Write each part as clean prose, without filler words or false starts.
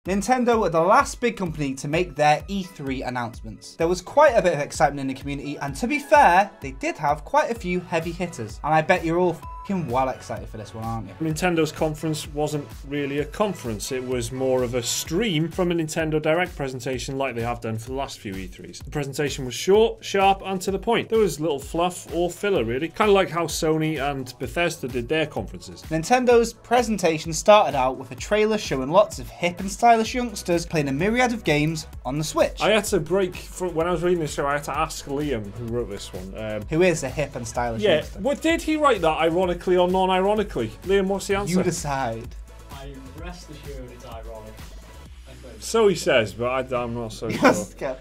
Nintendo were the last big company to make their E3 announcements. There was quite a bit of excitement in the community, and to be fair, they did have quite a few heavy hitters. And I bet you're all well excited for this one, aren't you? Nintendo's conference wasn't really a conference, it was more of a stream from a Nintendo Direct presentation like they have done for the last few E3s. The presentation was short, sharp and to the point. There was little fluff or filler really, kind of like how Sony and Bethesda did their conferences. Nintendo's presentation started out with a trailer showing lots of hip and stylish youngsters playing a myriad of games on the Switch. I had to break, when I was reading this show, I had to ask Liam, who wrote this one. Who is a hip and stylish youngster? Well, did he write that ironically or non-ironically? Liam, what's the answer? You decide. I rest assured it's ironic. So he says, but I'm not so sure.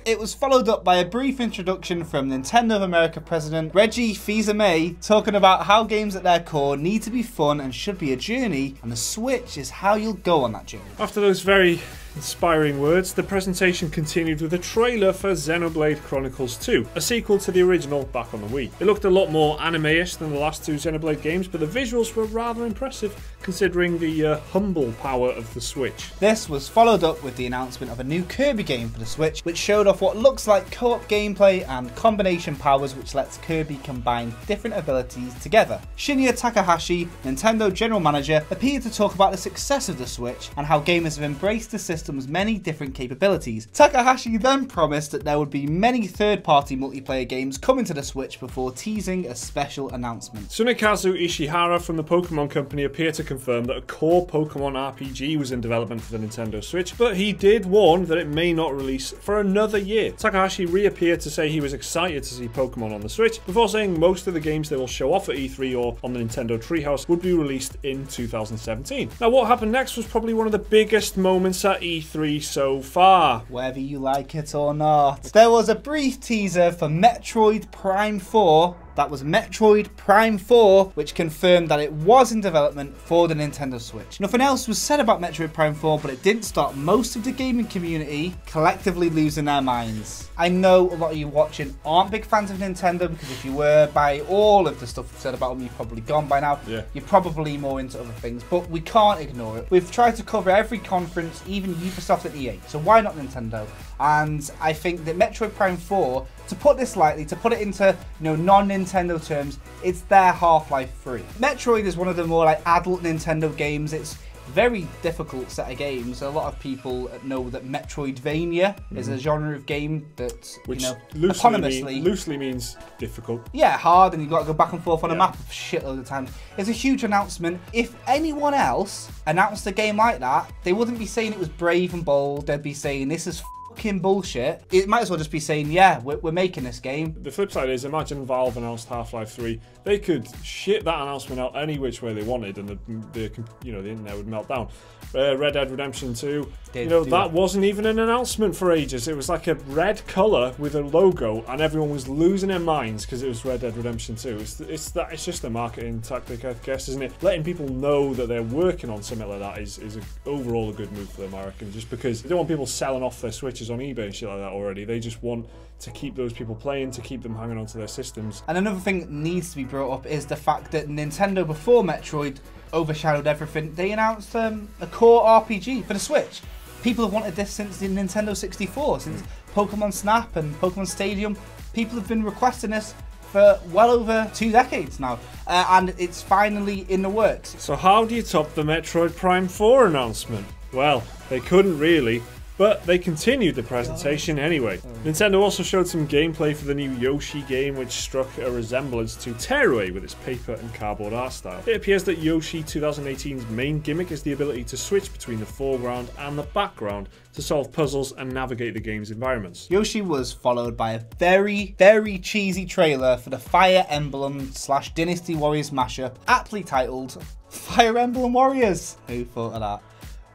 It was followed up by a brief introduction from Nintendo of America President Reggie Fils-Aimé talking about how games at their core need to be fun and should be a journey, and the Switch is how you'll go on that journey. After those very inspiring words, the presentation continued with a trailer for Xenoblade Chronicles 2, a sequel to the original back on the Wii. It looked a lot more anime-ish than the last two Xenoblade games, but the visuals were rather impressive considering the humble power of the Switch. This was followed up with the announcement of a new Kirby game for the Switch, which showed off what looks like co-op gameplay and combination powers, which lets Kirby combine different abilities together. Shinya Takahashi, Nintendo General Manager, appeared to talk about the success of the Switch and how gamers have embraced the system's many different capabilities. Takahashi then promised that there would be many third-party multiplayer games coming to the Switch before teasing a special announcement. Tsunekazu Ishihara from the Pokemon Company appeared to confirm that a core Pokemon RPG was in development for the Nintendo Switch, but he did warn that it may not release for another year. Takahashi reappeared to say he was excited to see Pokemon on the Switch, before saying most of the games they will show off at E3 or on the Nintendo Treehouse would be released in 2017. Now what happened next was probably one of the biggest moments at E3 so far. Whether you like it or not. There was a brief teaser for Metroid Prime 4. That was Metroid Prime 4, which confirmed that it was in development for the Nintendo Switch. Nothing else was said about Metroid Prime 4, but it didn't stop most of the gaming community collectively losing their minds. I know a lot of you watching aren't big fans of Nintendo, because if you were, by all of the stuff we've said about them, you've probably gone by now. Yeah. You're probably more into other things, but we can't ignore it. We've tried to cover every conference, even Ubisoft and EA, so why not Nintendo? And I think that Metroid Prime 4, to put this lightly, to put it into non-Nintendo terms, it's their Half-Life 3. Metroid is one of the more like adult Nintendo games. It's very difficult set of games. A lot of people know that Metroidvania is a genre of game that, which loosely means difficult. Yeah, hard, and you've got to go back and forth on a map a shitload of times. It's a huge announcement. If anyone else announced a game like that, they wouldn't be saying it was brave and bold. They'd be saying this is fucking bullshit. It might as well just be saying, yeah, we're making this game. The flip side is, imagine Valve announced Half-Life 3. They could shit that announcement out any which way they wanted, and the internet would melt down. Red Dead Redemption 2, that wasn't even an announcement for ages. It was like a red colour with a logo, and everyone was losing their minds because it was Red Dead Redemption 2. It's just a marketing tactic, I guess, isn't it? Letting people know that they're working on something like that is overall a good move for them, I reckon. Just because they don't want people selling off their Switches on eBay and shit like that already. They just want to keep those people playing, to keep them hanging onto their systems. And another thing that needs to be brought up is the fact that Nintendo, before Metroid overshadowed everything, they announced a core RPG for the Switch. People have wanted this since the Nintendo 64, since Pokemon Snap and Pokemon Stadium. People have been requesting this for well over 2 decades now, and it's finally in the works. So how do you top the Metroid Prime 4 announcement? Well, they couldn't really, but they continued the presentation anyway. Nintendo also showed some gameplay for the new Yoshi game, which struck a resemblance to Tearaway with its paper and cardboard art style. It appears that Yoshi 2018's main gimmick is the ability to switch between the foreground and the background to solve puzzles and navigate the game's environments. Yoshi was followed by a very, very cheesy trailer for the Fire Emblem / Dynasty Warriors mashup, aptly titled Fire Emblem Warriors. Who thought of that?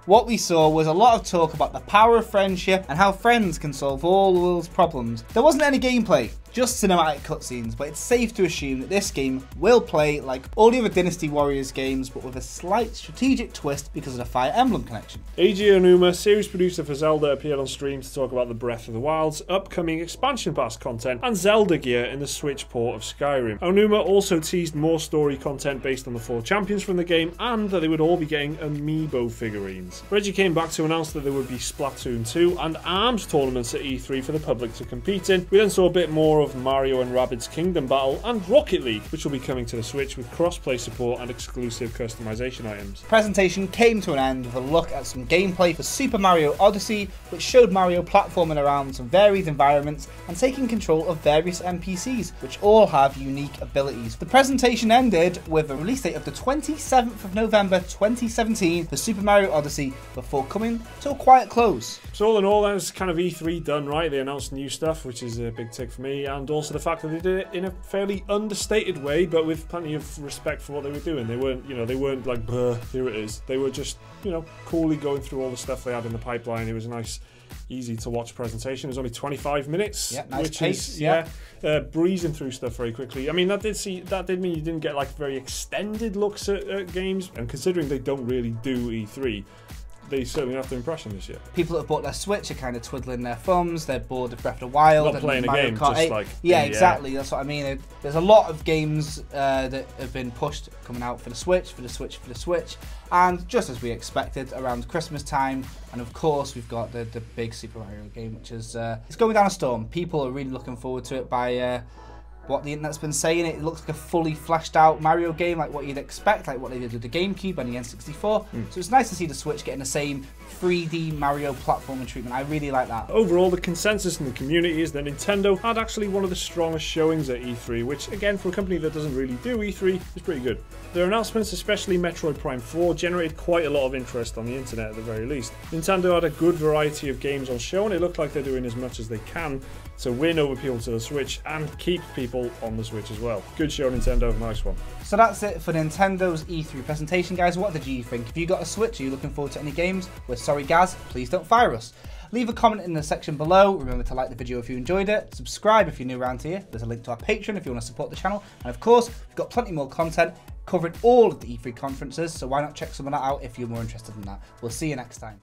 What we saw was a lot of talk about the power of friendship and how friends can solve all the world's problems. There wasn't any gameplay. just cinematic cutscenes, but it's safe to assume that this game will play like all the other Dynasty Warriors games, but with a slight strategic twist because of the Fire Emblem connection. Eiji Onuma, series producer for Zelda, appeared on stream to talk about the Breath of the Wild's upcoming expansion pass content and Zelda gear in the Switch port of Skyrim. Onuma also teased more story content based on the 4 champions from the game and that they would all be getting amiibo figurines. Reggie came back to announce that there would be Splatoon 2 and ARMS tournaments at E3 for the public to compete in. We then saw a bit more of Mario and Rabbids Kingdom Battle and Rocket League, which will be coming to the Switch with cross-play support and exclusive customization items. The presentation came to an end with a look at some gameplay for Super Mario Odyssey, which showed Mario platforming around some varied environments and taking control of various NPCs, which all have unique abilities. The presentation ended with a release date of the 27th of November 2017 for Super Mario Odyssey before coming to a quiet close. So all in all, that was kind of E3 done right. They announced new stuff, which is a big tick for me, and also the fact that they did it in a fairly understated way, but with plenty of respect for what they were doing. They weren't, they weren't like, here it is. They were just, coolly going through all the stuff they had in the pipeline. It was a nice, easy to watch presentation. It was only 25 minutes, yeah, nice which pace, is breezing through stuff very quickly. I mean, that did mean you didn't get like very extended looks at games, and considering they don't really do E3, they certainly have the impression this year. People that have bought their Switch are kind of twiddling their thumbs. They're bored of Breath of the Wild. Not playing a game, Kart just 8. like... Yeah, exactly. That's what I mean. There's a lot of games that have been pushed coming out for the Switch, and just as we expected, around Christmas time, and of course we've got the big Super Mario game, which is it's going down a storm. People are really looking forward to it by what the internet's been saying. It looks like a fully fleshed out Mario game, like what you'd expect, like what they did with the GameCube and the N64. So it's nice to see the Switch getting the same 3D Mario platforming treatment. I really like that. Overall, the consensus in the community is that Nintendo had actually one of the strongest showings at E3, which again, for a company that doesn't really do E3, is pretty good. Their announcements, especially Metroid Prime 4, generated quite a lot of interest on the internet at the very least. Nintendo had a good variety of games on show, and it looked like they're doing as much as they can to win over people to the Switch and keep people on the Switch as well. Good show, Nintendo. Nice one. So that's it for Nintendo's E3 presentation, guys. What did you think? If you got a Switch, are you looking forward to any games? We're sorry, Gaz. Please don't fire us. Leave a comment in the section below. Remember to like the video if you enjoyed it. Subscribe if you're new around here. There's a link to our Patreon if you want to support the channel. And of course, we've got plenty more content covering all of the E3 conferences, so why not check some of that out if you're more interested in that. We'll see you next time.